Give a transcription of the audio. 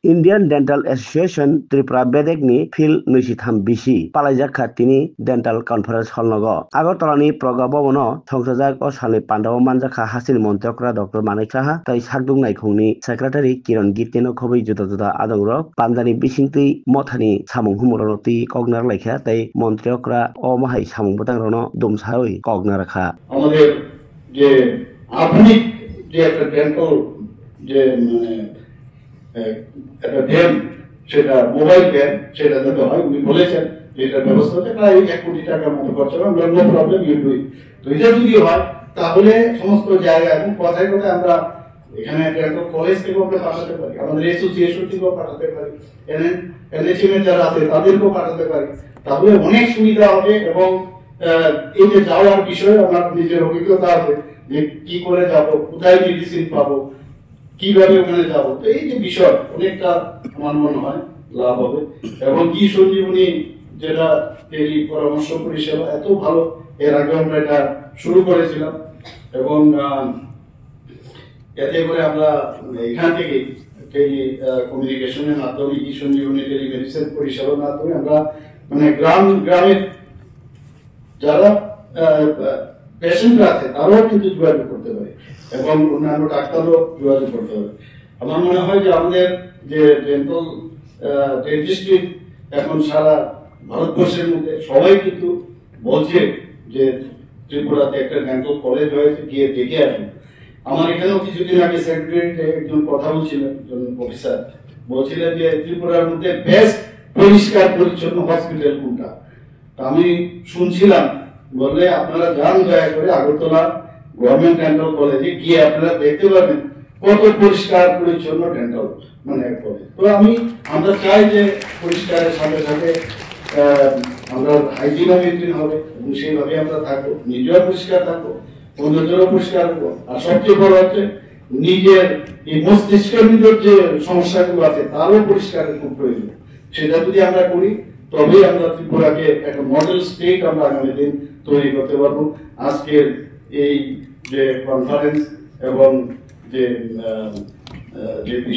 Indian Dental Association Tripura Bedekni Phil Nuisitham Bisi Palaijakha tini Dental Conference Hallnogo Agartalani Proga Bobono Songsajak o Sali Pandao Manjakha Hasil Montrokra Dr. Manik Saha Tai Sakdung Naikongni Secretary Kiran Gitino Khobi Juda Juda Adongrok Pandani Bisingti Mothani Samung Humoroti Kognar Lekha Tai Montrokra O Mahai Samung Botangrono Dumshawi Kognarkha আমাদের যে আধুনিক যে একটা dental যে একটা van সেটা mobile van সেটা যাতে হয় উনি বলেছেন যে এটার ব্যবস্থাতে প্রায় 1 কোটি টাকার মতো খরচ হবে আমরা no problem you do it তো এটা যদি হয় তাহলে সমস্ত জায়গায় এবং কথায় কথায় আমরা এখানে ডেন্টাল কলেজ থেকেও আমরা পাঠাতে পারি আমাদের অ্যাসোসিয়েশন থেকেও পাঠাতে পারি এনএচএম যারা আছে তাদেরকেও পাঠাতে পারি তাহলে অনেক সুবিধা হবে এবং এই যে যাওয়ার বিষয়ে আমার নিজের অভিজ্ঞতা আছে যে কি করে যাব কোথায় মেডিসিন পাবো কিভাবে ওখানে যাবো তো এই যে বিষয় অনেকটা আমার মনে হয় লাভ হবে এবং কি সঞ্জীবনী যেটা টেলি পরামর্শ পরিষেবা এত ভালো এর আগে আমরা এটা শুরু করেছিলাম এবং এতে করে আমরা এখান থেকে টেলি কমিউনিকেশনের মাধ্যমে কি সঞ্জীবনী টেলিমেডিসিন পরিষেবার মাধ্যমে আমরা মানে গ্রামের যারা পেশেন্টরা আছে তারাও কিন্তু যোগাযোগ করতে পারে এবং অন্যান্য ডাক্তারও যোগাযোগ করতে পারে আমার মনে হয় যে আমাদের যে ডেন্টাল ডেন্টিস্ট্রি এখন সারা ভারতবর্ষের মধ্যে সবাই কিন্তু বলছে যে ত্রিপুরাতে একটা ডেন্টাল কলেজ হয়েছে গিয়ে দেখে আসুন আমার এখানেও কিছুদিন আগে সেক্রেটারিতে একজন কথা বলছিলেন একজন অফিসার বলছিলেন যে ত্রিপুরার মধ্যে বেস্ট পরিষ্কার পরিচ্ছন্ন হসপিটাল কোনটা আমি শুনছিলাম বললে আপনারা যান দয়া করে আগরতলা গভর্নমেন্ট ডেন্টাল কলেজে গিয়ে আপনারা দেখতে পাবেন কত পরিষ্কার পরিচ্ছন্ন ডেন্টাল মানে কলেজ তো আমরা চাই যে পরিষ্কারের সাথে সাথে আমরা হাইজিনও মেনটেন হবে এবং সেইভাবে আমরা থাকবো নিজেও পরিষ্কার থাকবো অন্যদেরও পরিষ্কার হবো আর সবচেয়ে বড় হচ্ছে নিজের এই মস্তিষ্কের ভিতর যে সমস্যাগুলো আছে তারও পরিষ্কারের খুব প্রয়োজন সেটা যদি আমরা করি তবে আমরা ত্রিপুরাকে একটা মডেল স্টেট আমরা আগামী দিন তৈরি করতে পারবো আজকের এই যে কনফারেন্স এবং যে